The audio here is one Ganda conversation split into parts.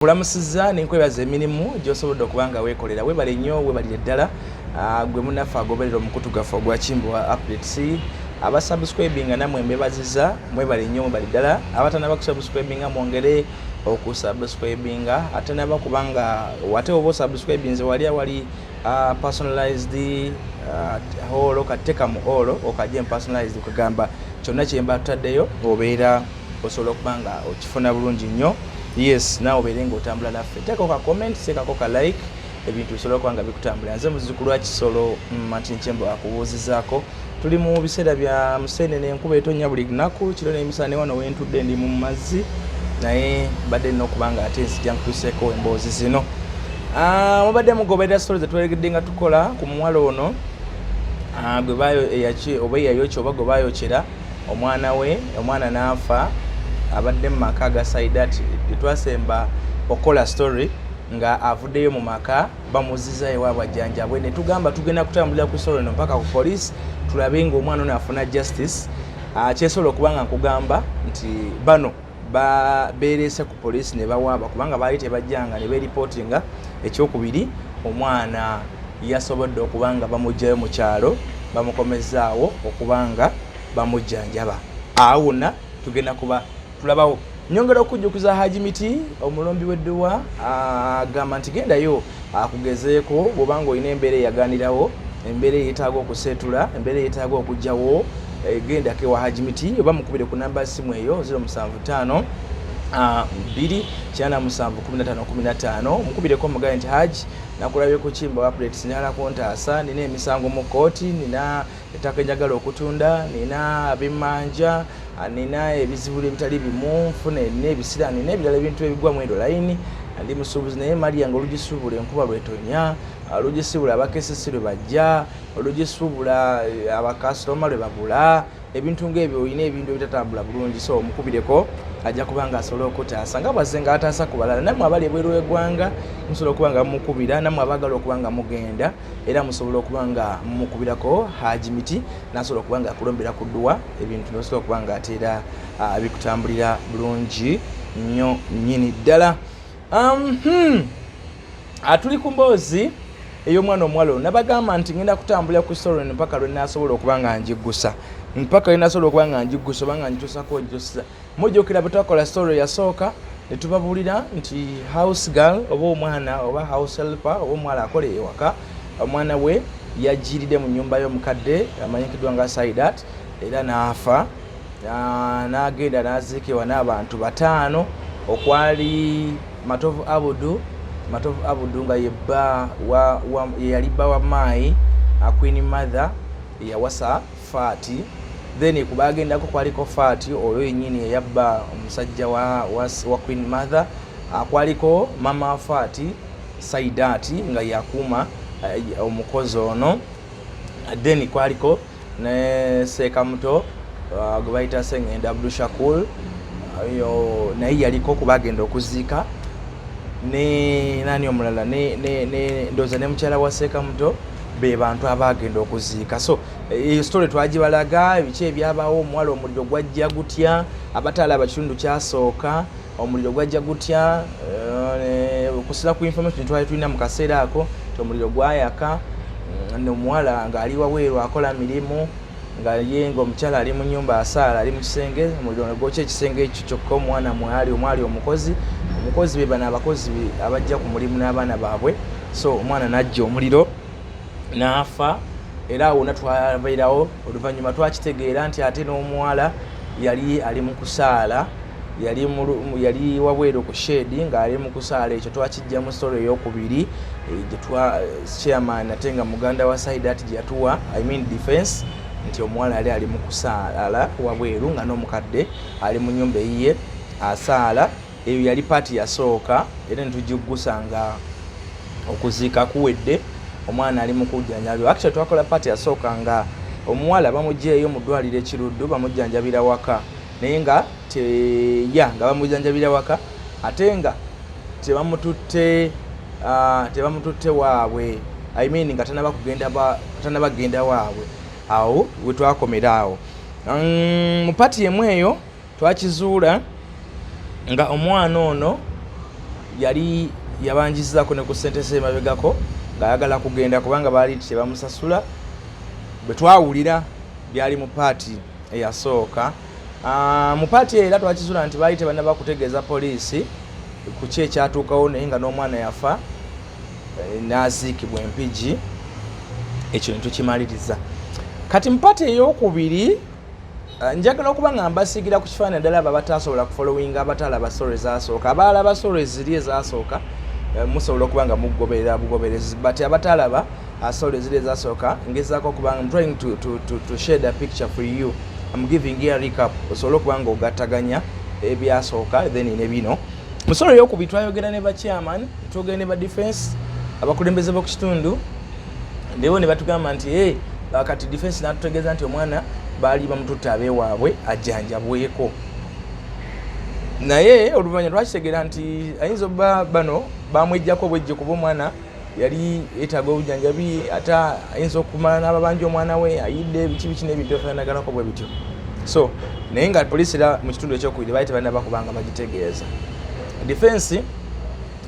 Kulamusiza nenkwebaza emirimu gy'osobodde okubanga weekolera webale nnyo webalire ddala gwe munaffe agoberera omukutu gaffe ogwa Kimbo updates abasubscribinga namwe mbebaziza mwebale nnyo mwebale ddala abatanaba kusubscribinga mwongere okusubscribinga ate naba kubanga wate oba osubscribinze wali awali personalized holo kateka mu holo okajja personalized okagamba kyonna kyemba tutaddeyo obeera osobola okubanga okifuna bulungi nnyo. Yes, now oberenga otambula naffe. Teeka ka comment, sekako ka like, ebintu bisobola kwanga bikutambula. Nze muzukulu wa Kisolo Kimbo akubuuzizaako. Tuli mu biseera bya museenene enkuba etonnya buli lunaku, kiro n'emisana wano wentudde ndi mu mazzi naye badde n'okubanga ate nsijja nkutuuseeko emboozi zino. Mubadde mugoberera stories zetweregedde nga tukola ku muwala ono gwe oba eyayokya oba gwe baayokera omwana n'afa abadde mu maka ga SAIDATI. Twasemba okola story nga avuddeyo mu maka bamuzizayo abajjanjabwe ne tugamba tugenda kutambulira ku story no mpaka ku police tulabe nga omwana ono afuna justice. Kyesobola okubanga nkugamba nti bano beerese ku police ne bawaaba kubanga baali tebajjanga ne beeripotinga. Ekyokubiri omwana yasobodde okubanga bamugjayo mu kyalo bamukomezaawo okubanga bamujjanjaba. Awona tugenda kuba tulabawo nyongera okujjukiza Haji Miti omulombi w'edduwa agamba nti gendayo akugezeeko bw'obanga olina embeera eyaganirawo, embeera eyetaaga okuseetula, embeera eyetaaga okugjawo, gendako ewa Haji Miti oba mukubire ku namba simu eyo 075 2871515 mukubireko mugaye nti Haji nakulabye ku Kimbo updates njagala kuntaasa, nina emisango mu kooti, nina ettaka njagala okutunda, nina ab'emmanja, nina ebizibu ebitali bimu, nfuna n'ebisira, nina ebirala ebintu ebigwa mu ero layini, ndi musuubuzi naye mali yange olugisuubula enkuba lwetonya, olugisuubula abakesesi lwe bajja, olugisuubula abakasitoma lwe babula, ebintu ng'ebyo olina ebintu ebitatambula bulungi. So mukubireko ajja kubanga asobola okutaasa nga bwazze nga ataasa ku balala. Nammwe abali ebweru w'eggwanga musobola okubanga mukubira, nammwe abaagala okubanga mugenda era musobola okubanga mukubirako Haji Miti nasobola okubanga akulombera ku dduwa ebintu nosobola okubanga ateera bikutambulira bulungi nnyo nnyini ddala. Tuli ku mboozi ey'omwana omuwala ono nabagamba nti ngenda kutambulira ku story mpaka lwe naasobola okubanga njiggusa obanga njituusako njituusiza. Mujjukira bwe twakola story yasooka ne tubabuulira nti house girl oba omwana oba house helper oba omuwala akola ewaka, omwana we yajjiridde mu nnyumba y'omukadde amanyikiddwa nga SAIDATI era n'afa, n'agenda n'aziikibwa n'abantu 5 okwali Matovu Abudu nga yali bba wa maayi Queen Mother yawasa Faati, then kubagendako kwaliko Faati oyo yennyini eyabba omusajja wa Queen Mother, kwaliko mama Faati SAIDATI nga yakuuma omukozi ono, then kwaliko ne Sekamuto gwe bayita Sengenda Abdul Shakur naye yaliko kubagenda okuziika ne nani omulala ndoza ne mukyala wa Sekamuto be bantu abagenda okuziika. So eyo story twagibalaga ebiki ebyabaawo, omuwala omuliro gwajja gutya, abataalaba kitundu kyasooka omuliro gwajja gutya, okusira ku information twali tulina mu kaseera ako nti omuliro gwayaka n'omuwala ng'ali waweeru akola mirimu nga ye ng'omukyala ali mu nnyumba asaala ali mu kisenge, omuliro ne gwokya ekisenge ekyo kyokka omwana omwali omukozi be bano abakozi abajja ku mulimu n'abaana baabwe. So omwana n'ajja omuliro n'afa era awo twabeerawo oluvannyuma twakitegeera nti ate n'omuwala yali ali mu kusaala, yali wabweru ku shedi ng'ali mu kusaala. Ekyo twakijja mu story ey'okubiri chairman ate nga muganda wa SAIDATI gye yatuwa defense nti omuwala yali ali mu kusaala wabweru nga n'omukadde ali mu nnyumba eyiye asaala. Eyo yali paati yasooka era netugiggusa nga okuziika kuwedde, omwana ali mu kujjanjabirwa. Actually twakola paati yasooka nga omuwala bamugjeeyo mu ddwaliro ekiruddu bamujjanjabira waka naye nga bamujjanjabira waka ate nga tebamututte waabwe, nga tanaba kugenda waabwe. Awo we twakomera awo. Mu paati emu eyo twakizuula nga omwana ono yali yabanjizako ne ku ssente semabegako ng'ayagala kugenda kubanga baali tebamusasula. Bwe twawulira byali mu paati eyasooka. Mu paati era twakizula nti baali tebannaba kutegeeza poliisi ku ki ekyatuukawo naye nga n'omwana yafa n'aziikibwa empigi. Ekyo ne tukimaliriza. Kati mu paati ey'okubiri njagala okuba nga mbasiigira ku kifaananyi ddala abo abataasobola kufollowinga abatalaba stories zasooka. Abalaba stories ziri ezasooka musobola okuba nga mugoberera bugoberezi, but abatalaba stories ziri ezasooka ngezaako okuba nga I'm trying to share the picture for you. I'm giving you a recap osobola okuba nga ogattaganya ebyasooka then ne bino. Mu story ey'okubiri twayogera ne ba chairman, twogera ne ba defense, abakulembeze b'oku kitundu ndewo ne batugamba nti kati defense n'atutegeeza nti omwana baali bamututte abeewaabwe ajjanjabweko. Naye oluvannyuma twakitegeera nti ayinza obba bano bamwejjako bwejje kuba omwana yali yeetaaga obujjanjabi, ate ayinza okumala n'ababanja omwana we ayidde biki n'ebintu ebifaanaganako bwe bityo. So naye nga poliisi era mu kitundu ekyokubiri baali tebannaba kubanga bagitegeeza. Defense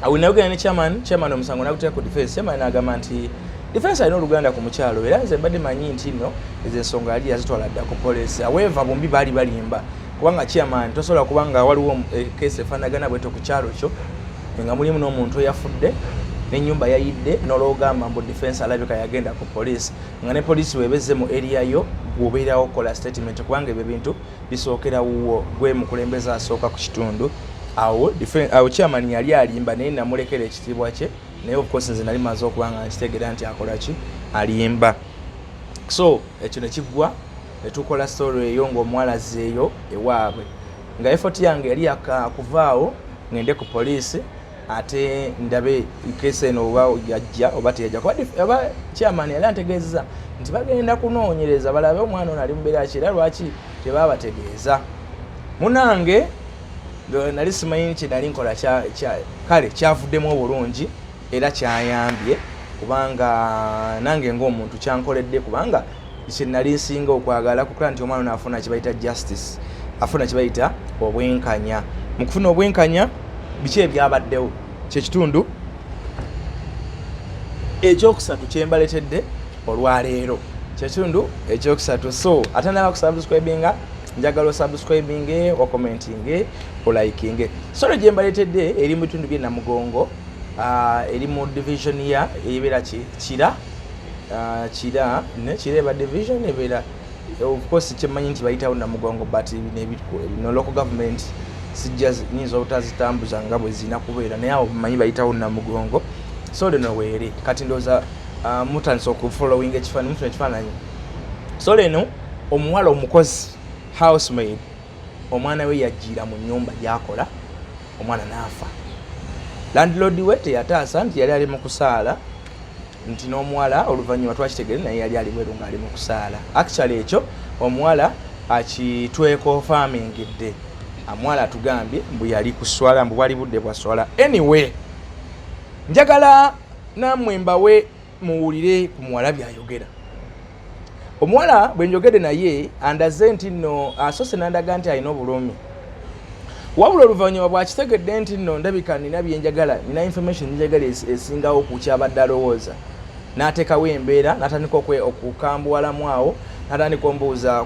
awinayogera ne chairman omusango n'aguteeka ku defense. Chairman n'agamba nti defense alina oluganda ku mukyalo era nze mbadde manyi nti nno ezo ensonga yali yazitwala dda ku poliisi. However bombi baali balimba kubanga chairman tosobola kubanga waliwo keesi efaanagana bwetyo ku kyalo kyo nga mulimu n'omuntu eyafudde n'ennyumba yayidde n'olwogamba mbu defense alabika yagenda ku poliisi nga ne poliisi webezze mu area yo gwobeerawo okukola statement kubanga ebyo bintu bisookera wuwo gwe mukulembeze asooka ku kitundu. Awo chairman yali alimba naye namulekera ekitiibwa kye, naye of course nze nali maze okuba nga nkitegeera nti akola ki alimba. So ekyo ne kiggwa ne tukola story eyo ng'omuwala azzeeyo ewaabwe nga effort yange yali yakuvaawo ngende ku poliisi ate ndabe keesi eno oba yajja oba teyajja kuba chairman yali antegeeza nti bagenda kunoonyereza balabe omwana ono ali mu mbeera ki era lwaki tebabategeeza. Munange nali simanyi kye nali nkola kale kyavuddemu obulungi era kyayambye kubanga nange ng'omuntu kyankoledde kubanga kye nali nsinga okwagala kukola nti omwana naafuna kye bayita justice, afuna kye bayita obwenkanya. Mu kufuna obwenkanya biki ebyabaddewo kyekitundu ekyokusatu kyembaletedde olwaleero kyekitundu ekyokusatu. So ate naba kusubscribinga njagala osubscribinge okomentinge olikinge. Solo gye mbaletedde eri mu bitundu by'e Namugongo eri mu division ya ebeera Kira ne Kireba division ebeera of course kyemmanyi nti bayitawo Namugongo but no local government sijja nyinza obutazitambuza nga bwe zina kubeera naye awo mmanyi bayitawo Namugongo. So leno weere kati ndooza mutandisa okufollowing ekifaananyi. So leno omuwala omukozi housemaid omwana we yajjira mu nnyumba gyakola omwana n'afa. Landlord we teyataasa nti yali ali mu kusaala nti n'omuwala oluvannyuma twakitegeere naye yali ali bweru ng'ali mu kusaala. Actually ekyo omuwala akitweko farmingidde. Omuwala atugambye mbu yali kuswala mbu bwali budde bwa swala. Anyway njagala nammwe mbawe muwulire ku muwala byayogera. Omuwala bwe njogedde naye andaze nti nno asoose n'andaga nti alina obulumi. Wabula oluvannyuma bw'akitegedde nti nno ndabika nina byenjagala, nina information njagala esingawo ku kyabadde alowooza. N'ateekawo embeera n'atandika okukambuwalamu awo n'atandika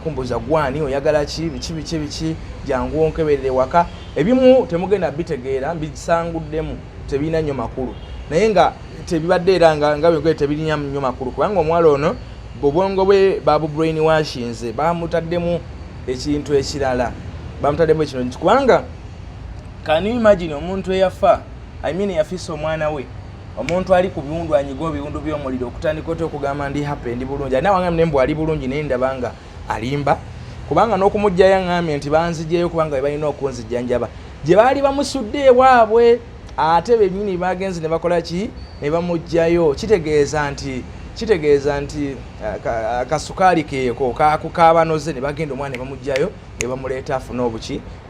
kumbuuza gwani oyagala ki biki jangu onkeberere waka. Ebimu temugenda bitegeera mbisanguddemu tebirina nnyo makulu naye nga tebibadde era nga bwe tebirina nnyo makulu kubanga omuwala ono obwongo bwe babu brain washinze bamutaddemu ekintu ekirala bamutaddemu ekintu kubanga can you imagine omuntu eyafa yafisa omwana we omuntu ali ku biwundu anyiga ebiwundu by'omuliro okutandika oti okugamba ndi happy ndi bulungi naye wangambye nembu ali bulungi naye ndabanga alimba kubanga n'okumugjayo yaŋŋambye nti banzijeyo kubanga balina okunzijjanjaba gye baali bamusudde ewaabwe ate bennyini bagenzi ne bakola ki ne bamugjayo. Kitegeeza nti akasukaali keeko kakukabanoze ne bagenda omwana ne bamugjayo ne bamuleeta afuna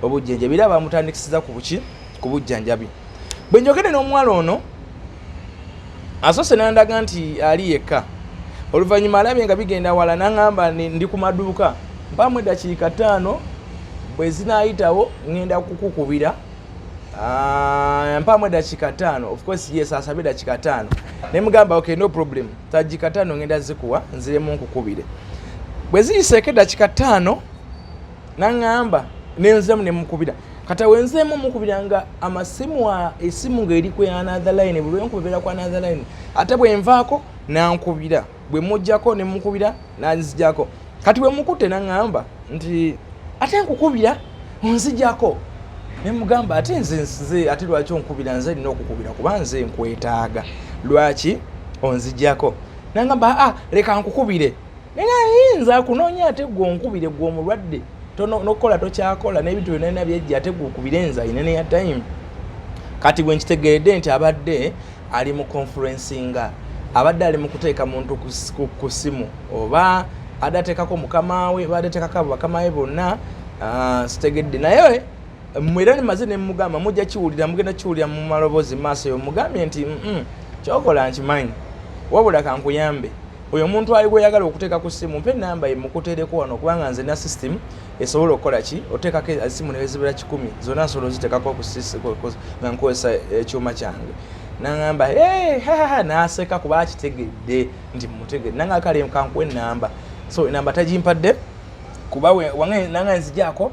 obujjanjabi era bamutandikisiza ku bujjanjabi. Bwe njogedde n'omuwala ono asoose n'andaga nti ali yekka. Oluvannyuma alabye nga bigenda wala n'aŋŋamba ndi ku maduuka mpamu eddakiika 5 bwe zinaayitawo ŋŋenda kukukubira mpamu eddakiika 5 of course yes asabye eddakiika 5 ne mugamba okay no problem dakiika 5 ngenda zikuwa nziremu nkukubire bwe ziyiseeko eddakiika 5 naŋŋamba nenzemu ne mukubira kata wenzemu mukubira nga amasimu esimu ng'eri ku another line buli nkubira ku another line ate bwe nvaako nankubira bwe mujjako ne mukubira nanzijjako kati bwe mukutte naŋŋamba nti ate nkukubira onzijjako ne mugamba ate nze ate lwaki onkubira nze nina okukubira kuba nze nkwetaaga lwaki onzijjako naŋŋamba leka nkukubire naye ayinza kunoonya ate gwe onkubire gwe omulwadde nokola tokyakola n'ebintu byonna byejja ate gwe okubire nze ayina ne ya time kati bwe nkitegeredde nti abadde ali mu conferencinga abadde ali mu kuteeka muntu ku simu oba adateekako mukama we badateekako bakama we bonna sitegedde naye mwera nimaze ne mugamba mujja kiwulira mugenda kiwulira mu maloboozi maaso yo mugambye nti kyokola nkimanyi wabula kankuyambe oyo muntu ali gweyagala okuteeka ku simu mpe namba emukuteereko wano kubanga nze na system esobola okukola ki oteekako esimu nebezibira 10 zonna nsobola oziteekako nga nkozesa ekyuma kyange naŋŋamba naaseka kuba akitegedde nti mutegedde nanga kale kankuwa enamba so enamba tagimpadde kuba wange nanga nzijjaako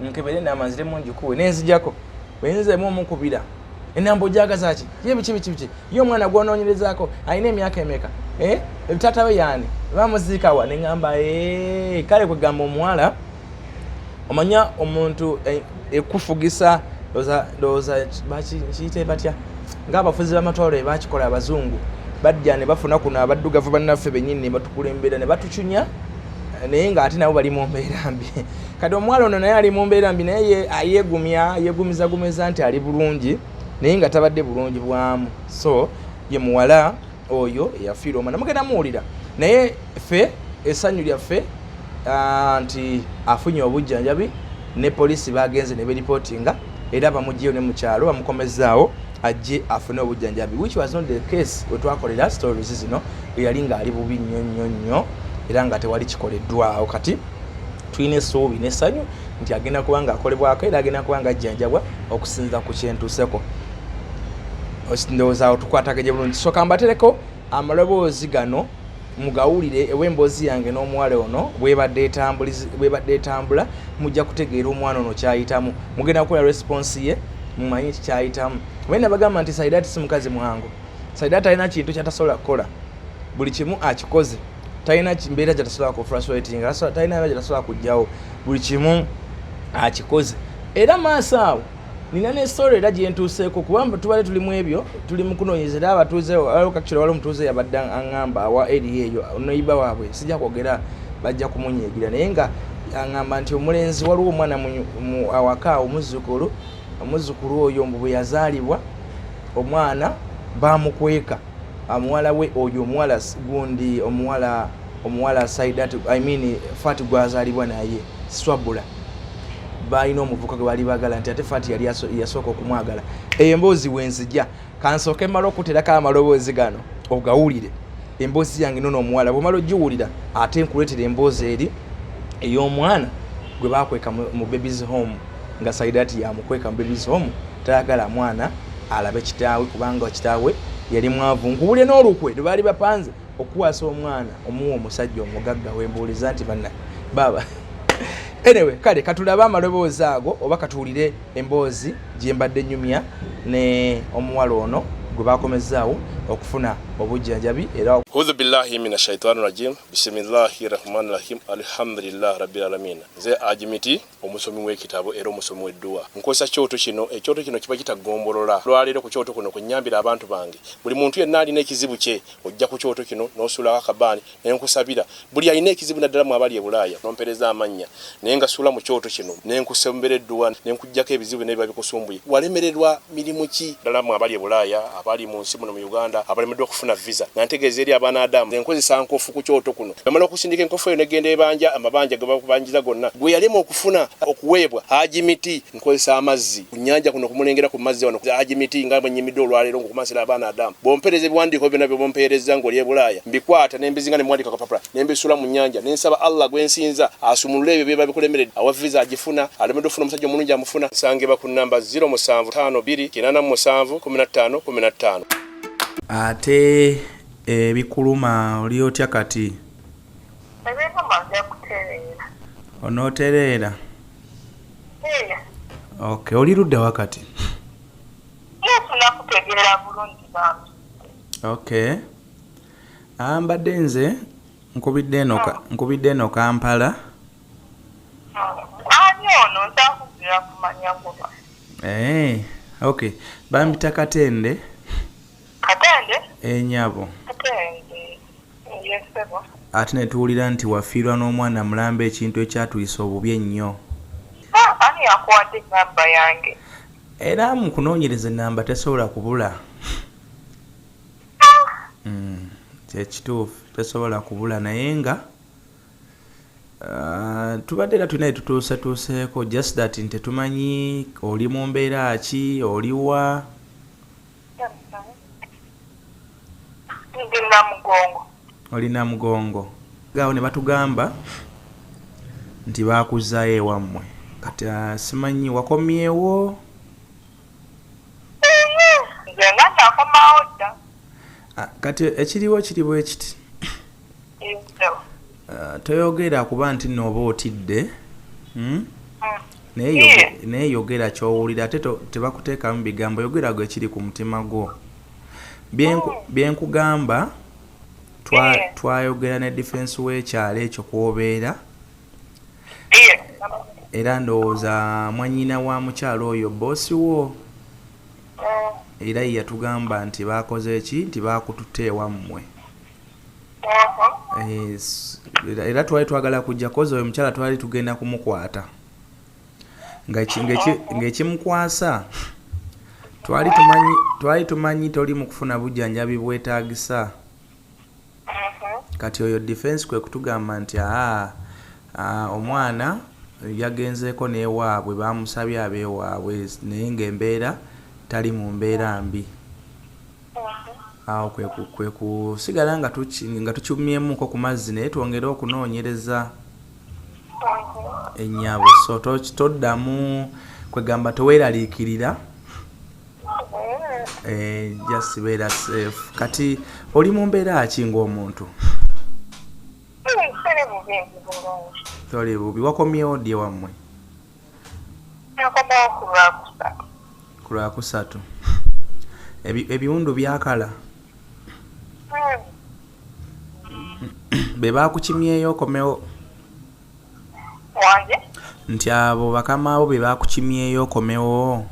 nkebere enamba nziremu ngikuwe nenzijjako bwenzemu omukubira enamba ojagaza ki biki ye omwana gwonoonyerezaako alina emyaka emeka tata we yaani bamuziikawa neŋŋamba kale kwegamba omuwala omanya omuntu ekufugisa ndowooza kiyite batya ng'abafuzi b'amatwalo bakikola abazungu bajja ne bafuna kuno abaddugavu bannaffe bennyini ne batukulembera ne batucunya naye ng'ate nabo bali mu mbeera mbi kati omuwala ono naye ali mu mbeera mbi naye yeegumiza nti ali bulungi naye nga tabadde bulungi bwamu so ye muwala oyo eyafiira omwana mugenda muwulira naye ffe essanyu lyaffe nti afunye obujjanjabi ne poliisi bagenze ne beripootinga era bamugyeyo ne mukyalo bamukomezaawo ajje afune obujjanjabi which was not the case wetwakolera stories zino eyali ngaali bubi nnyo era nga tewali kikoleddwawo kati tulina essuubi n'essanyu nti agenda kubanga akolebwako era agenda kubanga ajjanjabwa okusinza ku kyentuuseko ndowooza tukwataganye bulungi soka mbatereko amaloboozi gano mugawulire ew'emboozi yange n'omuwala ono bwebadde etambula mujja kutegeera omwana ono kyayitamu mugenda kukola response ye mumanyi kyayitamu wena bagamba nti Saidati si mukazi mwangu Saidati alina kintu kyatasobola kukola buli kimu akikoze talina mbeera gyatasobola ku frustrating talina mbeera gyatasobola kujjawo buli kimu akikoze era maaso awo nina ne story era gyentuuseeko kubanga tubale tulimu ebyo tuli mu kunoonyeza era abatuuze kakikira wali omutuuze yabadde aŋŋamba awa eri eyo noiba waabwe sijja kwogera bajja kumunyiigira naye nga aŋŋamba nti omulenzi waliwo omwana awaka omuzzukulu oyo mbu bwe yazaalibwa omwana bamukweka omuwala we oyo omuwala gundi omuwala Saidati Fati gwazaalibwa naye Swabula balina omuvuka gwe bali bagala nti ate Fati yali yasooka okumwagala eyo emboozi wenzijja kansooke mala okuteerako amaloboozi gano ogawulire emboozi yange nono omuwala bwemala ogiwulira ate nkuleetera emboozi eri ey'omwana gwe bakweka mu babies home nga Saidati yamukweka mu babies home tayagala mwana alabe kitaawe kubanga kitaawe yali mwavu nkuwulire n'olukwe lwe baali bapanze okuwasa omwana omuwa omusajja omugagga wembuuliza nti banna baba anyway kale katulaba amaloboozi ago oba katuwulire emboozi gyembadde nyumya ne omuwala ono gwe bakomezaawo okufuna obujjanjabi era A'udhu billahi minash shaitani rajim bismillahir rahmanir rahim alhamdulillah rabbil alamin ze ajimiti omusomi w'ekitabo era omusomi w'edduwa nkozesa kyoto kino ekyoto kino kiba kitagombolola lwalero ku kyoto kuno kunyambira abantu bange buli muntu yenna alina ekizibu kye ojja ku kyoto kino n'osula akabani nenkusabira buli alina ekizibu naddala mu abali e Bulaaya nompereza amanya nenga sula mu kyoto kino nenkusembera edduwa nenkujjako ebizibu ne biba bikusumbuye walemererwa mirimu ki ddala mu abali e Bulaaya abali mu nsi muno mu Uganda abalemeddwa okufuna kufuna visa nga ntegeeza eri abaana Adamu enkozesa nkofu ku kyoto kuno bamala okusindika enkofu eyo negenda ebanja amabanja ge bakubanjiza gonna gwe yalema okufuna okuweebwa hajimiti nkozesa amazzi ku nnyanja kuno kumulengera ku mazzi wano hajimiti nga bwenyimidde olwaleero ngokumasira abaana Adamu bompereza ebiwandiiko byonna bye bompereza ng'oli ebulaaya mbikwata nembizinga ne mwandika kapapula nembisula mu nnyanja nensaba Allah gwensinza asumulule ebyo bye babikulemeredde awa visa agifuna alemedde ofuna omusajja omulungi amufuna sangeba ku namba 0752871515 ate ebikuluma oli otya kati onotereera okay oli ludda wakati okay mbadde nze nkubidde eno Kampala okay bambita Katende enyabo ate ne tuwulira nti wafiirwa n'omwana mulamba ekintu ekyatuyisa obubi ennyo ani yakuwadde namba yange era mu kunoonyereza ennamba tesobola kubula kyekituufu tesobola kubula naye nga tubadde era tulina tutuuseeko just that nti tetumanyi oli mu mbeera ki oliwa olina mugongo gaawo ne batugamba nti baakuzaayo ewammwe kati simanyi wakomyewo kati ekiriwo ekiti toyogera kuba nti nooba otidde naye yogera kyowulira ate tebakuteekamu bigambo yogera gwe kiri ku mutima gwo byenkugamba twayogera ne defense w'ekyalo ekyo kwobeera era ndowooza mwanyina wa mukyalo oyo boosi wo era yatugamba nti bakoze eki nti bakututte ewammwe era twali twagala kujja koza oyo mukyala twali tugenda kumukwata ng'ekimukwasa twali tumanyi toli mu kufuna bujjanjabi bwetaagisa kati oyo defense kwe kutugamba nti omwana yagenzeeko n'ewaabwe bamusabye abeewaabwe naye ng'embeera tali mu mbeera mbi awo kwe kusigala nga tukyumyemuko ku mazzi naye twongere okunoonyereza ennyabo so toddamu kwegamba toweeraliikirira just beera safe kati oli mu mbeera ki ng'omuntu toli bubi wakomyewo ddi ewammwe ku Lwakusatu ebiwundu byakala be bakukimyeyo okomewo nti abo bakama abo be bakukimyeyo okomewo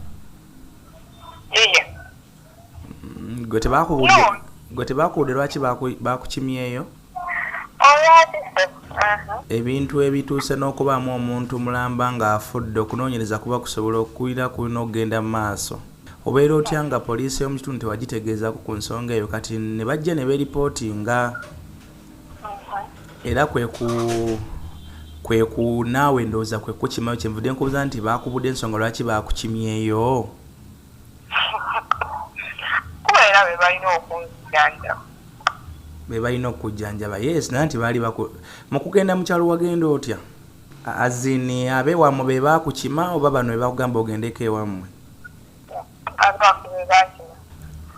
gwe tebakubudde lwaki bakukimyeyo ebintu ebituuse n'okubaamu omuntu mulamba ng'afudde okunoonyereza kuba kusobola okukulira kulina okugenda mu maaso obeera otya nga poliisi y'omu kitundu tewagitegeezako ku nsonga eyo kati ne bajja ne beeripootinga era kweku naawe ndowooza kwe kukimayo kyenvudde nkubuuza nti baakubudde ensonga lwaki baakukimyeyo kubeera be balina okunjjanjaba be balina okujjanjaba yes naye nti baali mu kugenda mu kyalo wagenda otya azini abeewammwe be baakukima oba bano be bakugamba ogendeko ewammwe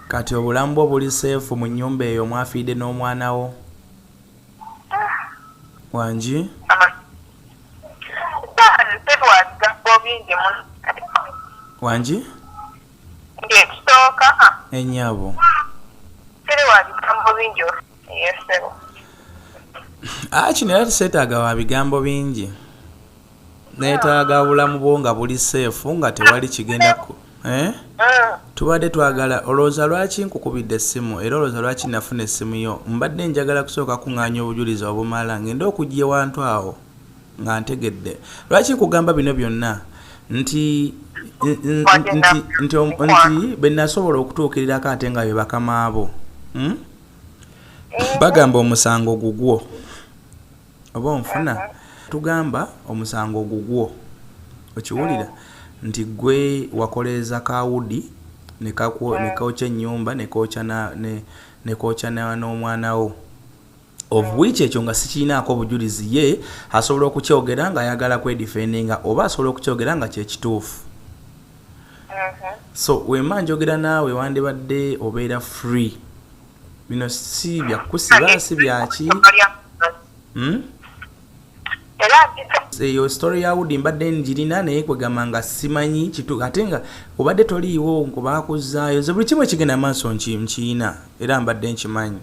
kati obulamu bwo buli seefu mu nnyumba eyo mwafiidde n'omwana wo wangi wangi ennyabo kino era tuseetaaga wa bigambo bingi neetaaga bulamu bwo nga buli seefu nga tewali kigenda tubadde twagala olowooza lwaki nkukubidde essimu era olowooza lwaki nafuna essimu yo mbadde njagala kusooka kuŋŋaanya obujulizi obumala ngenda okujja ewantu awo nga ntegedde lwaki nkugamba bino byonna nti be nasobola okutuukirirako ate nga be bakama abo bagamba omusango gugwo oba onfuna tugamba omusango gugwo okiwulira nti gwe wakoleza kawudi nekokya ennyumba nekokya n'omwana wo of which ekyo nga sikiinaako obujulizi ye asobola okukyogera nga ayagala kwedifendinga oba asobola okukyogera nga kyekituufu so wemma njogera naawe wandibadde obeera free bino si byakusiba si byaki eyo story ya Wudi mbadde njirina naye kwegamba nga simanyi kitu ate nga obadde toliiwo nkubakuzaayo ze buli kimu ekigenda maaso nkiina era mbadde nkimanyi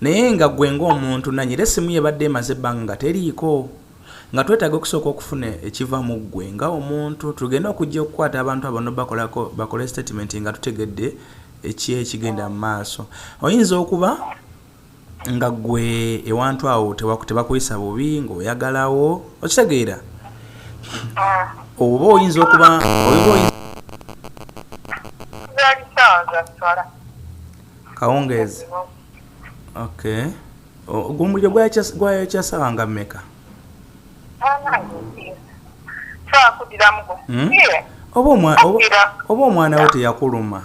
naye nga gwe ng'omuntu nanyira essimu yebadde emaze ebbanga nga teriiko nga twetaaga okusooka okufuna ekiva mu ggwe nga omuntu tugenda okujja okukwata abantu abano bakole statement nga tutegedde ekigenda mu maaso oyinza okuba nga gwe ewantu awo tebakuyisa bubi ng'oyagalawo okitegeera oba oyinza okuba kawungeezi okay omuliro gwayokyasaba nga mmeka oba omwana wo teyakuluma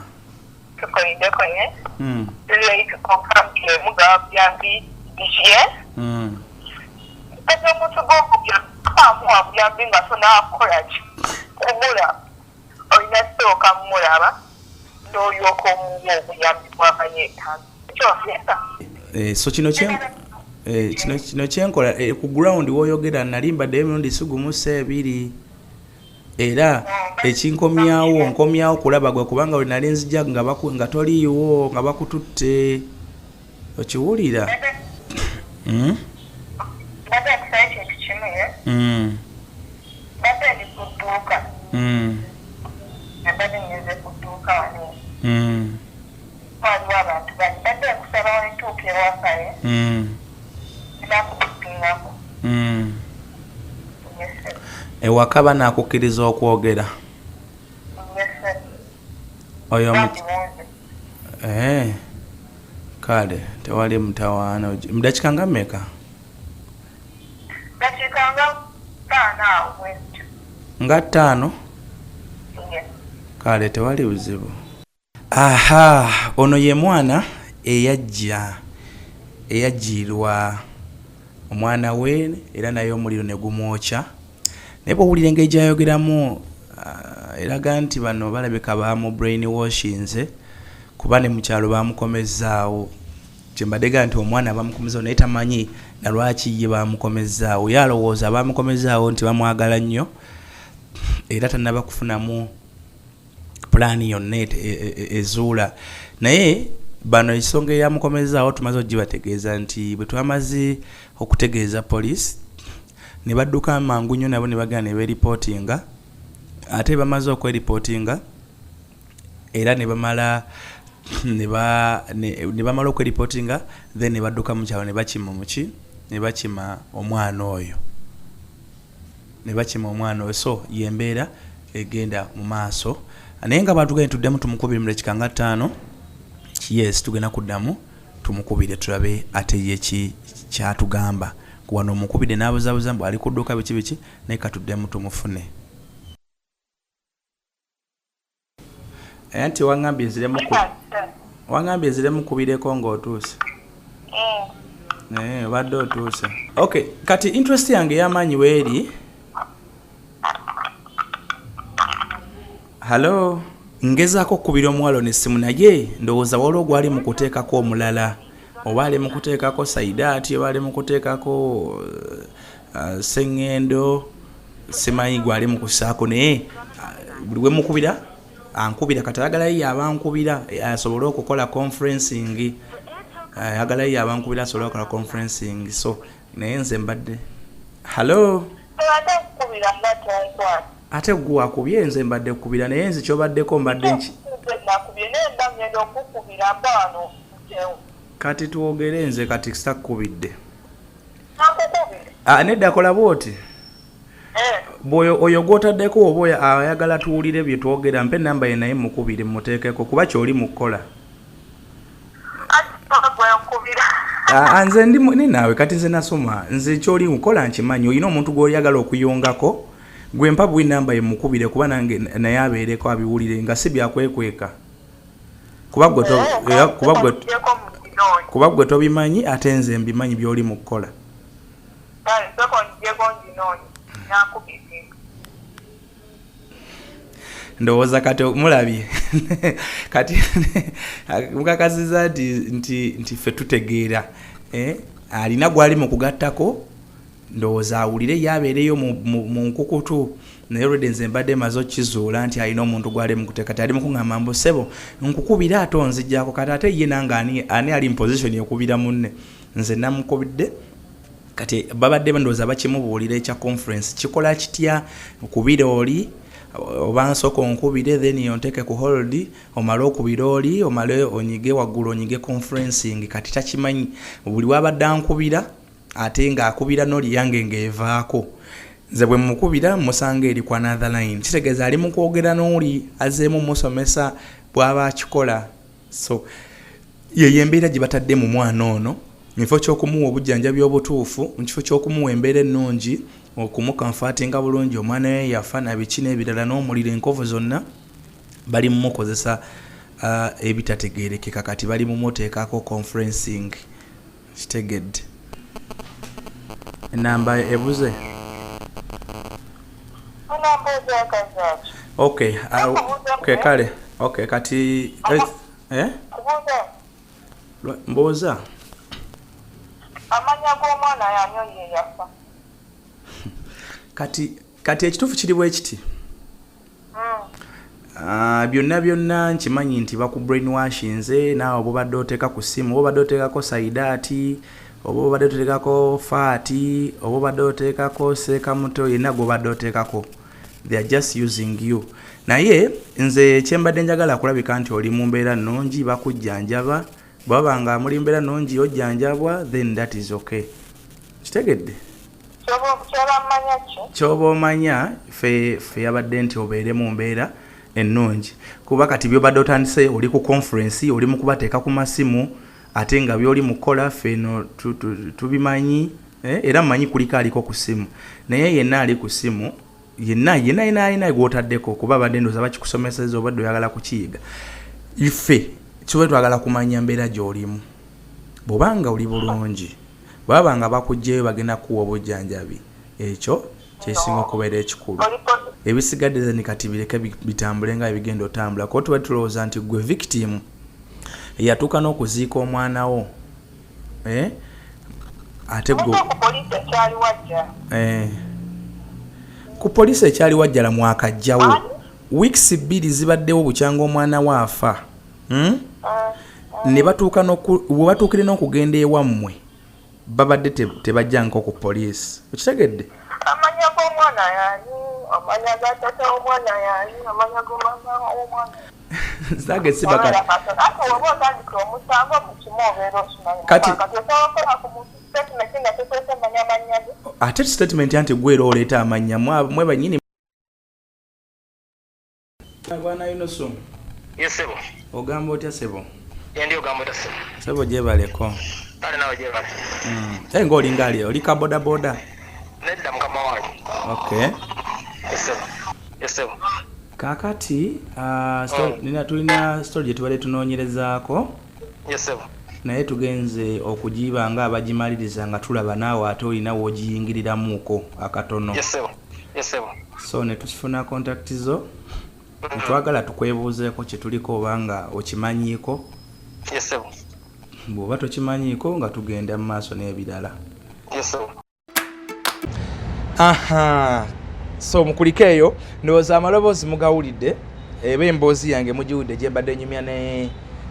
so kino kyenkola ku ground woyogera nali mbadde emirundi sigumu seebiri era nkomyawo kulaba gwe kubanga we nali nzija nga toliiwo nga bakututte okiwulira ewaka banakukkiriza okwogera oyo kale tewali mutawaana mudakika nga mmeka nga 5 kale tewali buzibu aha ono ye mwana eyajjirwa omwana we era naye omuliro ne gumwokya naye bw'owulira engeri gy'ayogeramu eraga nti bano balabika bamu brain washinze kuba ne mu kyalo bamukomezaawo kyembadega nti omwana bamukomezaawo naye tamanyi nalwaki ye bamukomezaawo ye alowooza bamukomezaawo nti bamwagala nnyo era tannaba kufunamu pulaani yonna ezuula naye bano ensonga eyamukomezaawo tumaze ogibategeeza nti bwe twamaze okutegeeza poliisi ne badduka mangu nnyo nabo ne bagana ne beeripotinga ate bamaze okweripotinga era ne bamala okweripotinga then ne badduka mu kyalo ne bakima omwana oyo so yembeera egenda mu maaso naye nga batuganye tuddemu tumukubire mu dakika nga 5 yes tugenda kuddamu tumukubire tulabe ate ye kyatugamba wano omukubide n'abuzabuza mbu ali kudduka biki naye katuddemu tumufune anti wangambye nzire mukubireko ng'otuuse obadde otuuse okay kati interest yange y'amaanyi weeri hallo ngezaako okukubira omuwalo n'essimu naye ndowooza waliwo gwali mu kuteekako omulala oba ali mu kuteekako Saidati oba ali mu kuteekako Sengendo simanyi gwali mu kusaako naye buli we mukubira ankubira kati ayagalayo yabankubira asobole okukola conferencing ayagalayo yabankubira asobole okukola conferencing so naye nze mbadde hallo ate gwe akubye nze mbadde kukubira naye nze kyobaddeko mbadde nki kati tuwogere nze kati sitakubidde nedda kola bwoti oyo gwotaddeko oba ayagala tuwulire bye twogera mpe namba ye naye mukubire muteekeko kuba kyoli mukola Nze ndi naawe kati nze nasoma nze kyoli nkola nkimanyi olina omuntu gw'oyagala okuyongako gwe mpa bwi namba ye mukubire kuba nange naye abeereko abiwulire nga si byakwekweka kuba gwe tobimanyi ate nze mbimanyi by'oli mu kukola. Ndowooza kati mulabye kati mukakasiza nti ffe tutegeera alina gwali mu kugattako ndowooza awulire yabeereyo mu nkukutu naye olwedde nze mbadde maze okkizuula nti alina omuntu gwali mu kuteeka kati ali mu kuŋŋamba mbu ssebo nkukubira ate onzijjako kati ate ye nange ani ali mu position ekubira munne nze namukubidde kati babadde ndowooza bakimubuulira ekya conference kikola kitya okubira oli oba nsoko onkubire then yonteke ku hold omale okubira oli omale onyige waggulu onyige conferencing kati takimanyi buli wabadde ankubira ate nga akubira n'oli yange ng'evaako nze bwe mukubira musanga eri ku another line kitegeeza ali mu kwogera n'oli azeemu musomesa bw'aba akikola so yeyo embeera gye batadde mu mwana ono mu kifo ky'okumuwa obujjanjabi obutuufu mu kifo ky'okumuwa embeera ennungi okumukamfaatinga bulungi omwana we yafa na biki n'ebirala n'omuliro enkovu zonna bali mumukozesa ebitategeerekeka kati bali mumuteekako conferencing kitegedde enamba ebuze okay kale okay kati mbooza amanya g'omwana yanyo ye yafa kati ekituufu kiri bwe kiti byonna nkimanyi nti baku brainwash nze naawe obubadde oteeka ku ssimu obubadde oteekako saidati oba obadde oteekako faati oba obadde oteekako seekamuto yenna gw'obadde oteekako they are just using you naye nze kyembadde njagala kulabika nti oli mu mbeera nnungi bakujjanjaba bwaba nga muli mbeera nnungi ojjanjabwa then that is okay kitegedde kyoba omanya fe yabadde nti obeere mu mbeera ennungi kuba kati byobadde otandise oli ku conference oli mu kubateeka ku masimu ate nga byoli mu kukola feno tubimanyi era mmanyi kuliko aliko ku ssimu naye yenna ali ku ssimu yenna gw'otaddeko kuba abadde ndowooza bakikusomeseza obadde oyagala kukiyiga ife kiwe twagala kumanya mbeera gy'olimu bw'obanga oli bulungi bwaba nga bakugjeyo bagenda kuwa obujjanjabi ekyo kyesinga okubeera ekikulu ebisigadde zeni kati bireke bitambule nga ebigenda otambula ko tuba tulowooza nti gwe victim yatuuka n'okuziika omwana wo ate ku poliisi ekyali wajjala mwakajjawo weeks 2 zibaddewo bukyanga omwana we afa ne batuukire n'okugenda ewammwe babadde tebajja nko ku poliisi okitegedde amanya g'omwana yani amanya ga tata w'omwana yani amanya g'omwana w'omwana zage sibaka ate statement anti gwero oleta amanya mwe banyini bwana Yunusu yesebo ogamba otya sebo ndi ogamba otya sebo sebo jebaleko ale nawe jebale ngo olingali oli ka boda boda nedda mukama wange okay yesebo kakati nina tulina story gye tubadde tunoonyerezaako yesebo naye tugenze okugiba nga abagimaliriza nga tulaba naawe ate olina w'ogiyingiriramuuko akatono yesebo so ne tufuna contact zo twagala tukwebuuzeeko kye tuliko obanga okimanyiiko yesebo bw'oba tokimanyiiko nga tugenda mu maaso n'ebirala yesebo aha so mukulika eyo ndowooza amaloboozi mugawulidde eba emboozi yange mugiwudde gye mbadde nyumya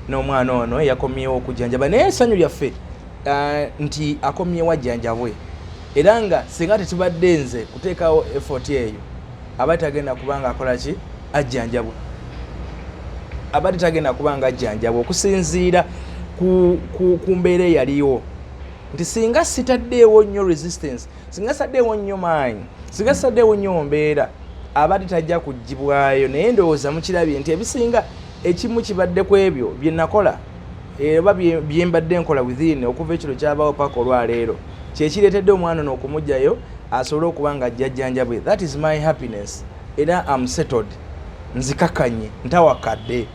n'omwana ono yakomyewo okujjanjaba naye essanyu lyaffe nti akomyewo ajjanjabwe era nga singa tetubadde nze kuteekawo effort eyo abadde tagenda kubanga akola ki ajjanjabwe abadde tagenda kubanga ajjanjabwe okusinziira ku mbeera eyaliwo nti singa sitaddeewo nnyo resistance singa saddeewo nnyo maanyi singa saddeewo nnyo mbeera abadde tajja kugibwayo naye ndowooza mukirabye nti ebisinga ekimu kibadde ku ebyo bye nakola oba byembadde nkola within okuva ekiro kyabawo paka olwaleero kyekireetedde omwana n'okumugjayo asobole okuba nga ajjajjanjabwe. That is my happiness. Era am settled, nzikakanye ntawakadde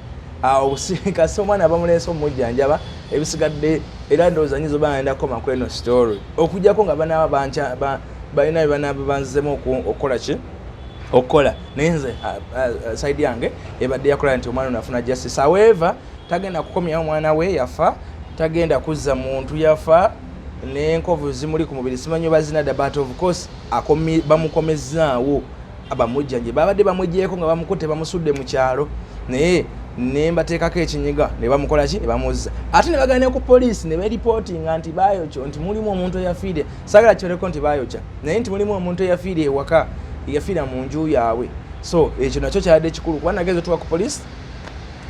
awo kasi omwana bamuleese omujjanjaba ebisigadde era ndowooza nyizo bagendako makweno story okujjako nga banaaba balina byebanaba banzizemu okukola ki okukola naye nze side yange ebadde yakola nti omwana onafuna justice. However tagenda kukomyawo omwana we yafa, tagenda kuzza muntu yafa n'enkovu zimuli ku mubiri simanyi bazinada, but of course bamukomezaawo abamujjanje babadde bamugjeeko nga bamukutte bamusudde mu kyalo naye nembateekako ekinyiga ne bamukola ki ne bamuzza ate ne bagana ku poliisi ne bereportinga nti bayokya nti mulimu omuntu eyafiire. Saagala kiwereko nti bayokya naye nti mulimu omuntu eyafiire ewaka yafiira mu nju yaabwe. So ekyo nakyo kyabadde kikulu kuba nageze tuwa ku poliisi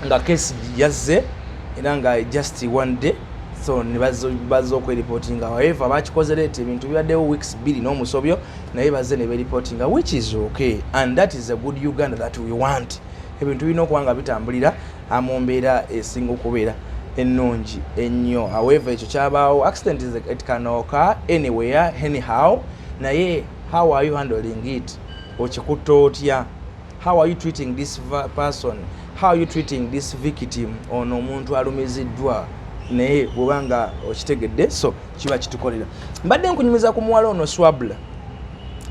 nga kesi yazze era nga just one day. So ne bazze okwereportinga. However bakikoze leeta ebintu bibaddewo weeks 2 n'omusobyo naye bazze ne bereportinga, which is okay and that is a good Uganda that we want. Ebintu birina okuba nga bitambulira mu mbeera esinga okubeera ennungi ennyo. However ekyo kyabaawo, accident it can occur anywhere anyhow, naye how are you handling it? Okikutte otya? How are you treating this person? How are you treating this victim? Ono omuntu alumiziddwa naye bwobanga okitegedde so kiba kitukolera. Mbadde nkunyumiza ku muwala ono Swabla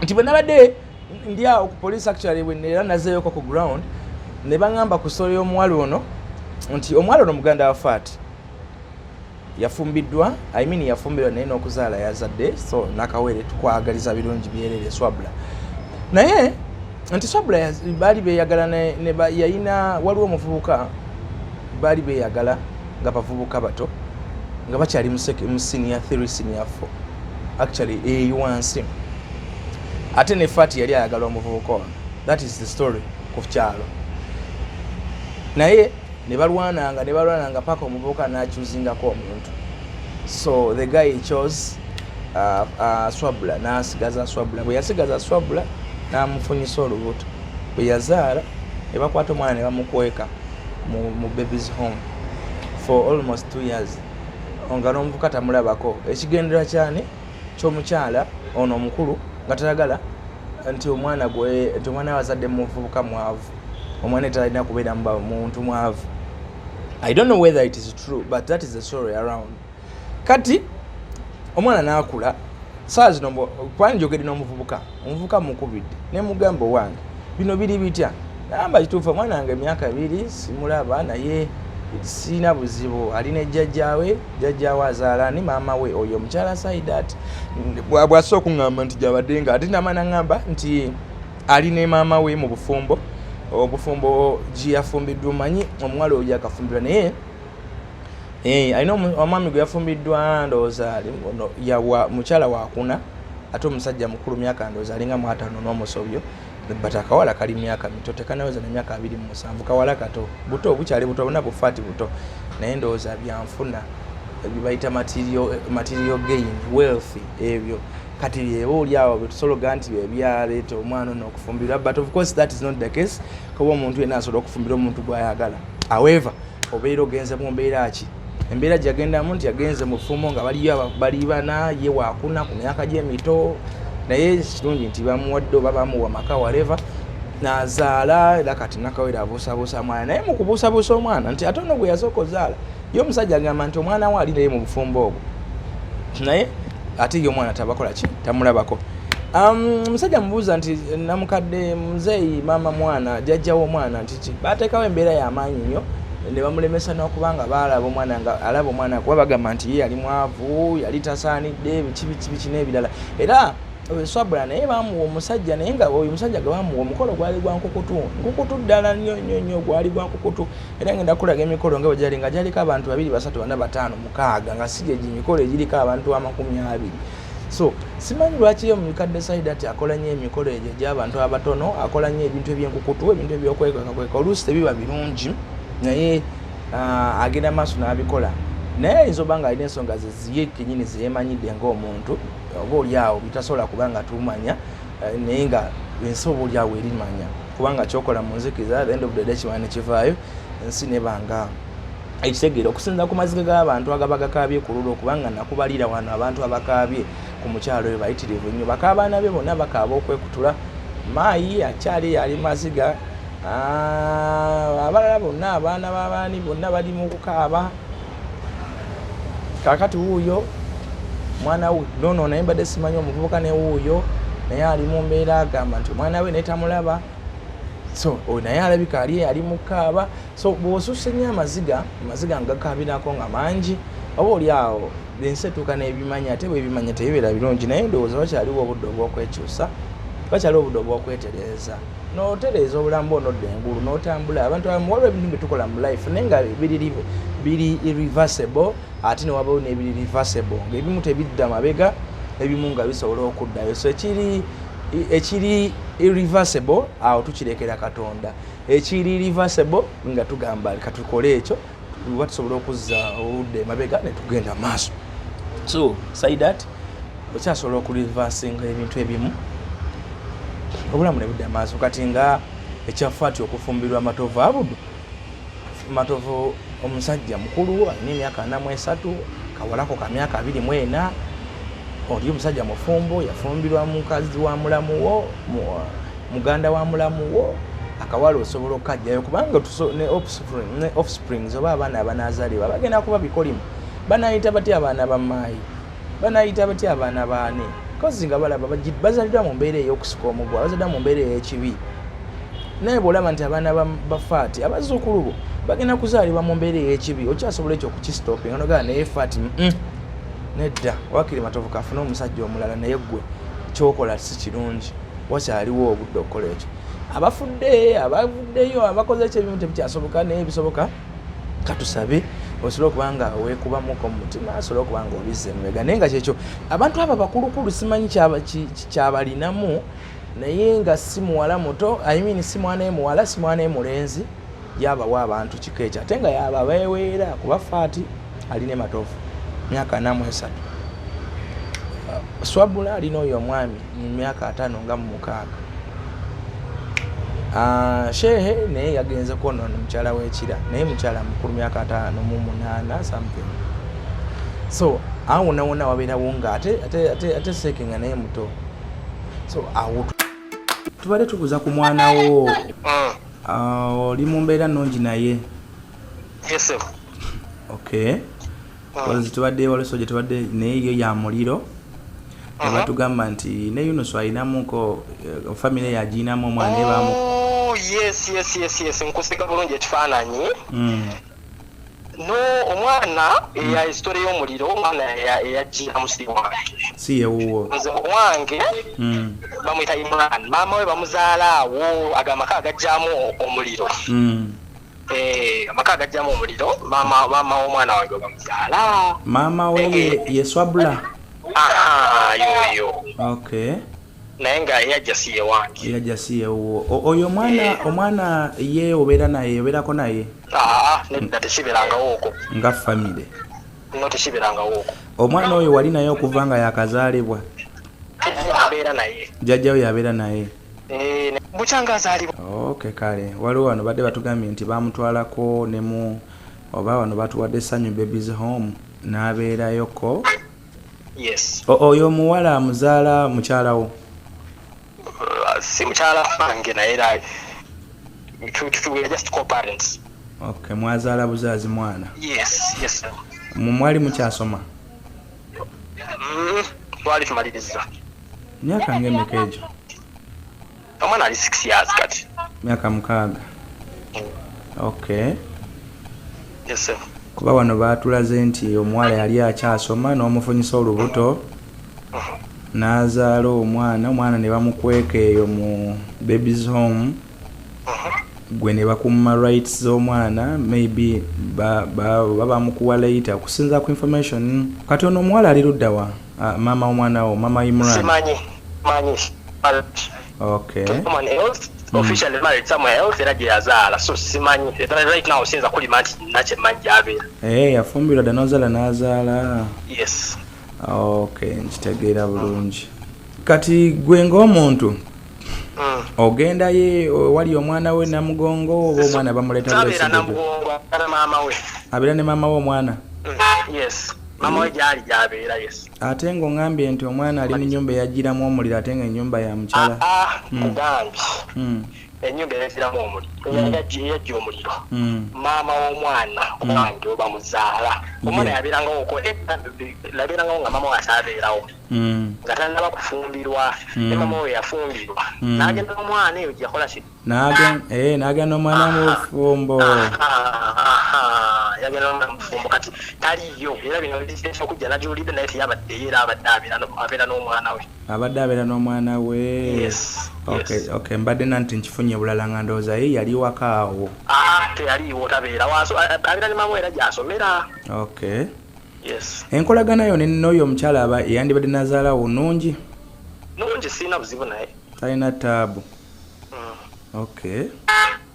nti bwe nabadde ndi awo ku police actually bwe era nazeeyoko ku ground ne bangamba ku story y'omuwala ono nti omuwala ono muganda wa Fat yafumbiddwa, yafumbirwa naye n'okuzaala yazadde, so nakawere tukwagaliza birungi byerere Swabla. Naye nti Swabla baali beeyagala yayina waliwo omuvubuka baali beeyagala nga bavubuka bato nga bakyali mu senior 3 senior 4 actually wansi ate ne Fat yali ayagala omuvubuka ono. That is the story ku kyalo. Naye ne balwananga paka omuvubuka n'akyuzingako omuntu. So the guy chose Swabla n'asigaza Swabla. Bwe yasigaza Swabla n'amufunyisa olubuto. Bwe yazaala ne bakwata omwana ne bamukweka mu baby's home for almost 2 years. Nga n'omuvubuka tamulabako. Ekigendera kyani ky'omukyala ono omukulu nga tayagala nti omwana wazadde mu muvubuka mwavu. Omwana talina kubeera muntu mwavu. I don't know whether it is true, but that is the story around. Kati omwana n'akula saa zino kwanjogera omuvubuka mukubidde ne mugamba wange bino biri bitya namba kituufu omwana wange emyaka 2 simulaba naye sina buzibu alina ejjajjaawe azaala ni maama we oyo omukyala Saidati bw'asobola okuŋŋamba nti gyabadde nga ate namana ŋŋamba nti alina maama we mu obufumbo gyeyafumbiddwa. Omanyi omuwala oyo yakafumbirwa naye alina omwami gwe yafumbiddwa ndowooza mukyala wakuna ate omusajja mukulu myaka ndowooza alinga mu 5 n'omusobyo but akawala kali myaka mito tekanaweza na myaka 27 kawala kato buto bukyali buto na Fat buto naye ndowooza byanfuna ebibayita material gain wealth ebyo kati byebo olyawo betusologa nti byaleeta omwana ono okufumbirwa, but of course that is not the case kuba omuntu yenna asobola okufumbirwa omuntu gw'ayagala. However obeera ogenze mu mbeera ki embeera gyagendamu nti yagenze mu ffumo nga bali bana ye wakuna ku myaka gye mito naye kirungi nti bamuwadde oba bamuwa maka whatever n'azaala era kati nakawera abuusabuusa mwana naye mu kubuusabuusa omwana nti ate ono gwe yasooka ozaala ye omusajja agamba nti omwana we ali naye mu bufumbo obwo naye ate ye omwana tabakola ki tamulabako. Omusajja mubuuza nti namukadde muzeeyi maama mwana jjajjawo omwana nti bateekawo embeera y'amaanyi nnyo ne bamulemesa n'okubanga baalaba omwana nga alaba omwana kuba bagamba nti ye yali mwavu yali tasaanidde biki n'ebirala era Swabla naye bamuwa omusajja naye nga oyo omusajja gwe bamuwa omukolo gwali gwa nkukutu ddala nnyo gwali gwa nkukutu era ngenda kulaga emikolo nga bwe nga gyaliko abantu 2 3 4 5 6 nga si gye emikolo egiriko abantu 20. So simanyi lwaki yo mukadde Saidati akola nnyo emikolo egyo gy'abantu abatono akola nnyo ebintu ebyenkukutu ebintu ebyokwekakakweka oluusi tebiba birungi naye agenda maaso n'abikola naye ayinza oba nga alina ensonga ziye kennyini zeyemanyidde ng'omuntu oba oliawo bitasobola kubanga tumanya naye nga ensi oba oliawo erimanya kubanga kyokola mu nzikiza at the end of the day kiwana nekivaayo ensi nebanga ekitegeera okusinza ku maziga g'abantu agabagakaabye ku lulwo kubanga nakubalira wano abantu abakaabye ku mukyalo oyo bayitirivu nnyo bakaabaana be bonna bakaaba okwekutula maayi akyali yali maziga abalala bonna abaana b'abaani bonna bali mu kukaaba kakati wuuyo mwana we nono naye mbadde simanyi omuvubuka ne wuuyo naye ali mu mbeera agamba nti omwana we naye tamulaba so naye alabika ali mu kukaaba so bw'osusse nnyo amaziga ngakaabirako nga mangi oba oli awo ensi etuuka n'ebimanya ate bwebimanya tebibeera birungi naye ndowooza wakyaliwo obudde obw'okwekyusa wakyaliwo obudde obw'okwetereeza n'otereeza obulamu bwo n'odda engulu n'otambula abantu waliwo ebintu bye tukola mu life naye nga biri irreversible ate ne wabawo n'ebiri reversible ng'ebimu tebidda mabega ebimu nga bisobola okuddayo so ekiri irreversible awo tukirekera Katonda ekiri reversible nga tugamba katukole ekyo tuba tusobola okuzza obudde mabega ne tugenda maaso so Saidati okyasobola okureversinga ebintu ebimu obulamu ne budda maaso kati nga ekyafaati okufumbirwa amatovu abudu matovu omusajja mukulu alina emyaka 43 kawalako ka myaka 24 oli omusajja mufumbo yafumbirwa mukazi wa mulamu wo muganda wa mulamu wo akawala osobola okajjayo kubanga ne offsprings oba abaana abanazaalibwa bagenda kuba bikolimu banayita batya abaana bamaayi banayita batya abaana baane kozi nga balaba bazalidwa mu mbeera ey'okusika omugwa bazalidwa mu mbeera ey'ekibi naye bw'olaba nti abaana bafaati abazzukulu bo bagenda kuzaalibwa mu mbeera ey'ekibi okyasobola ekyo okukistopinga nogala naye faati nedda wakiri matovu kafuna omusajja omulala naye gwe kyokola si kirungi wakyaliwo obudde okukola ekyo abavuddeyo abakoze ekyo ebimu tebikyasoboka naye bisoboka katusabe osobola okubanga weekubamuko mu mutima osobola okubanga obizze emabega naye nga kyekyo abantu abo bakulukulu simanyi kyabalinamu naye nga si muwala muto si mwana muwala si mwana mulenzi yabawa abantu kiko ekyo ate nga yaba beeweera kuba faati alina matovu myaka 43 swabula alina oyo omwami mu myaka 5 nga mu 6 shehe naye yagenze kwonoona mukyala w'ekira naye mukyala mukulu myaka 58 something so awo nawona wabeerawo nga ate sekinga naye muto so awo tubadde tubuuza ku mwana wo oli mu mbeera nnungi naye Yes, okay tubadde walisoje tubadde naye yo ya muliro batugamba nti ne Yunus ayinamuko family yaginamu omwana ebamu yes nkusika bulungi ekifaananyi no omwana eya history y'omuliro omwana eyagina musiri wange si yewuwo nze wange bamuyita Imran maama we bamuzaala awo agamaka agajjamu omuliro amaka agajjamu omuliro maama w'omwana wange bamuzaala maama we yeswabula yoyo okay naye nga yajjasiye wange yajjasiye wuwo oyo omwana ye obeera naye obeerako naye nedda tekiberangawo okwo nga family no tekiberangawo okwo omwana oyo wali naye okuva nga yakazaalibwa abeera naye jjajjawe yabeera naye bukyanga azaalibwa okay kale waliwo wano badde batugambye nti bamutwalako nemu oba wano batuwadde Sanyu Babies Home n'abeerayoko yes oyo omuwala amuzaala mukyalawo si mukyala wange naye era we are just co-parents okay mwazaala buzaazi mwana yes mwali mukyasoma twali tumaliriza myaka ng'emeka egyo omwana ali 6 years kati myaka 6 okay yes sir kuba wano baatulaze nti omuwala yali akyasoma n'omufunyisa olubuto n'azaala omwana ne bamukweka eyo mu Babies Home gwe ne bakuuma rights z'omwana maybe bamukuwa later okusinza ku information kati ono omuwala ali ludda wa maama w'omwana wo maama Imran simanyi okay someone else officially married somewhere else era gye yazaala so simanyi right now sinza kulima nti nakye manyi gy'abeera yafumbirwa dda n'azaala yes okay nkitegeera bulungi kati gwe ng'omuntu Ogenda ye wali omwana we namugongo oba omwana bamuleta bulesi namugongo ana mama we abira ne mama we omwana yes mama we jali jabera yes ate ngo ngambye nti omwana ali mu nyumba yagiramu omuliro ate nga ennyumba ya mukyala mugambi enyumba yaziramu omuliro yajja omuliro mama w'omwana wange obamuzaala omwana yabeerangawo labeerangawo nga mama we asabeerawo nga tanaba kufumbirwa ne mama we yafumbirwa n'agenda omwana eyo gyakola ki n'agenda omwana mu bufumbo yagenda omwana mu bufumbo kati taliyo era bino biteesa okujja nagiwulidde naye teyabaddeyo era abeera n'omwana we abadde abeera n'omwana we yes okay mbadde nanti nkifunye bulala nga ndowooza ye yali waka awo teyaliiwo tabeera abeera ne mama era gy'asomera okay yes enkolagana yo n'oyo omukyala yandibadde nazaalawo nungi sirina buzibu naye talina taabu okay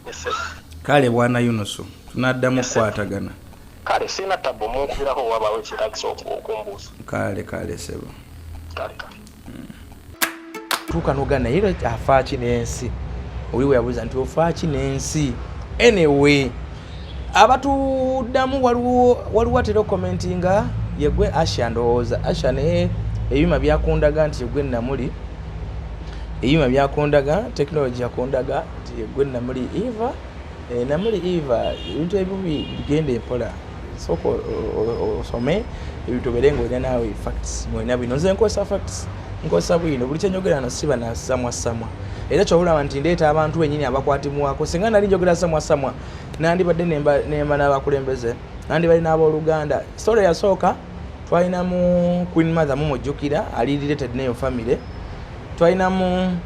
yes kale bwana Yunusu tunaddamu kukwatagana kale sirina taabu omunkubirako wabawo ekiragisa okumbuuza kale sebo kale tuuka n'ogana naye afaaki n'ensi oli we yabuuza nti ofaaki n'ensi anyway abatuddamu waliwo atera okukomentinga yegwe Asha ndowooza Asha naye ebyuma byakundaga nti yegwe namuli ebyuma byakundaga tekinologi yakundaga nti yegwe namuli Eva ebintu ebibi bigenda empola sooka osome ebintu obere ng'olina naawe facts ng'olina bino nze nkozesa facts nkozesa bwino buli kyenyogera no siba na samwa era kyobulaba nti ndeeta abantu wenyini abakwatimuwako singa nali njogera samwa nandibadde nemba n'abakulembeze nandibadde n'abooluganda story yasooka twalinamu Queen Mother mumujjukira ali related neyo family twalinamu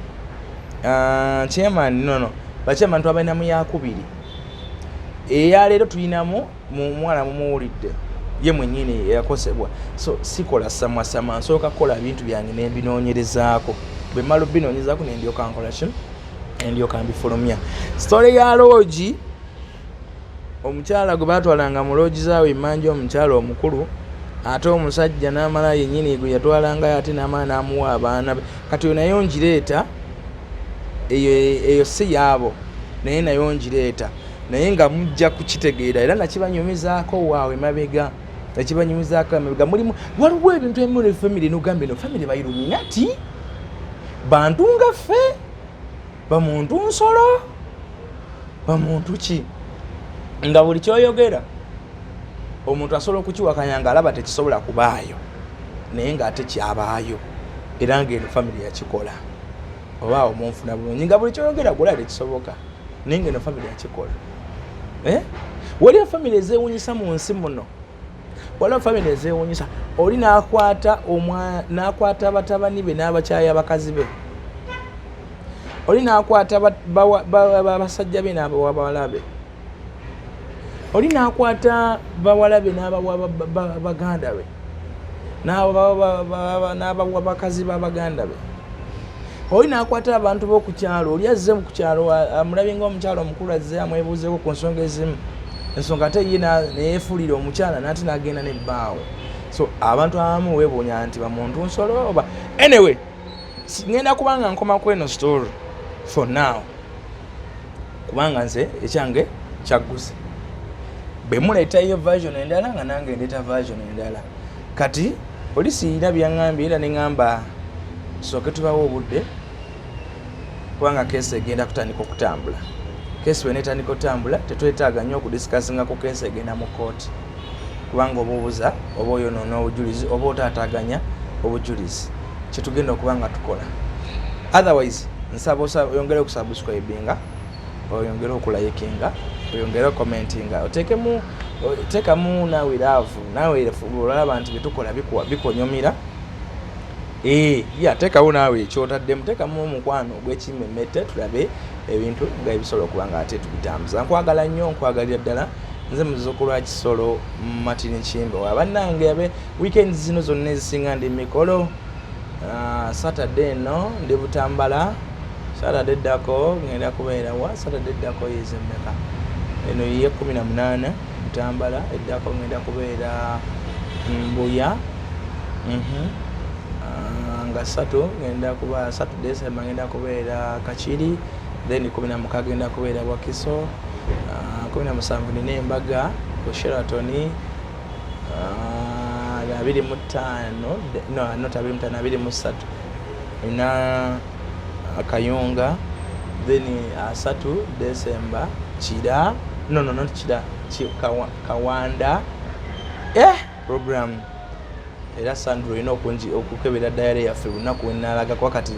chairman bachairman twabalinamu yakubiri eyaleero tulinamu mumwana mumuwulidde ye mwenyini yakosebwa so sikola samwa nsooka kukola bintu byange nembinoonyerezaako bwe mmala binoonyerezaako nendyoka nkolation endyoka mbifulumya story ya loogi omukyala gwe baatwalanga mu loogi zaawe emanja omukyala omukulu ate omusajja n'amala yennyini gwe yatwalangayo ate n'amala n'amuwa abaana be kati oyo nayo ngireeta eyo si yaabo naye nayo ngireeta naye nga mujja kukitegeera era nakibanyumizaako waawe mabega nakibanyumizaako mabega mulimu waliwo ebintu ebimu ne family n'ogambye no family ba Illuminati bantu nga ffe bamuntu nsolo bamuntu ki nga buli kyoyogera omuntu asobola okukiwakanya nga alaba tekisobola kubaayo naye ng'ate kyabaayo era ng'eno family yakikola oba omunfuna bulungi nga buli kyoyogera golala tekisoboka naye ng'eno family yakikola waliwo family ezewunyisa mu nsi muno waliwo family ezewunyisa oli n'akwata batabani be n'abakyaya abakazi be oli n'akwata basajja be n'abawala be oli n'akwata bawala be n'abawa baganda be n'abawa bakazi babaganda be oli n'akwata abantu b'okukyalo oli azze mu kukyalo amulabye ng'omukyalo omukulu azze amwebuuzeeko ku nsonga ezimu ensonga ate ye neyefuulira omukyala n'ate n'agenda n'ebbaawe so abantu abamu weebuunya nti bamuntu nsolo oba anyway ngenda kubanga nkoma ku eno story for now kubanga nze ekyange kyagguze bwe muleeta iyo version endala nga nange ndeeta version endala kati polisi irina byaŋŋambye era neŋŋamba tusooke tubawo obudde kubanga keesi egenda kutandika okutambula keesi wena etandika okutambula tetwetaaga nnyo okudisikassingako keesi egenda mu kooti kubanga oba obuza oba oyonoona obujulizi oba otaataganya obujulizi kyetugenda okuba nga tukola otherwise nsaba oyongere okusubscribinga oyongere okulayikinga oyongere okomentinga oteekamu naawe laavu naawe olaba nti byetukola bikonyomera teekawo naawe ekyotaddemu teekamu omukwano ogw'ekimmemmette tulabe ebintu nga ebisobola okuba nga ate tubitambuza nkwagala nnyo nkwagalira ddala nze muzizukulwa Kisolo Martin Kimbe abannange weekends zino zonna ezisinga ndi mikolo Saturday eno ndi Butambala Saturday eddako ngenda kubeera wa Saturday eddako yezemmeka eno ye 18 Butambala eddako ngenda kubeera Mbuya nga 3 ngenda kuba 3 December ngenda kubeera Kachiri, then 16 ngenda kubeera Wakiso, 17 nina embaga ku Sheraton, 25 no not 25 23 nina Kayunga, then 3 December Chida, no not Chida, Kawanda program era Sandro ino okukebera diary yaffe lunaku wenalaga kwa kati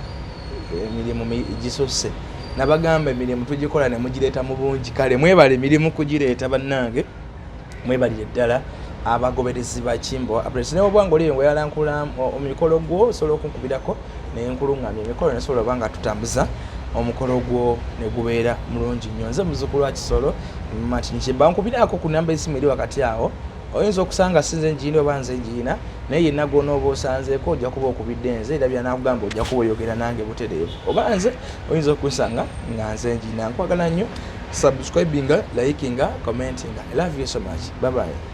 emirimu gisose nabagamba emirimu tugikola ne mugireta mu bungi kale mwebale emirimu kugireta bannange mwebalire ddala abagoberezi ba Kimbo apresine obwango liyo yalankula omukolo gwo solo okunkubirako n'enkulungamye emikolo nesobola banga tutambuza omukolo gwo ne gubeera mulungi nnyo. Nze muzukulu wa Kisolo mati nchimba nkubirako ku namba esimu eri wakati awo oyinza okusanga sinze njini oba nze njina naye yenna gwona oba osanzeeko ojja kuba okubidde nze era byanakugamba ojja kuba oyogera nange butereevu oba nze oyinza okusanga nga nze njina. Nkwagala nnyo, subscribinga, likinga, commentinga. I love you so much. Bye bye.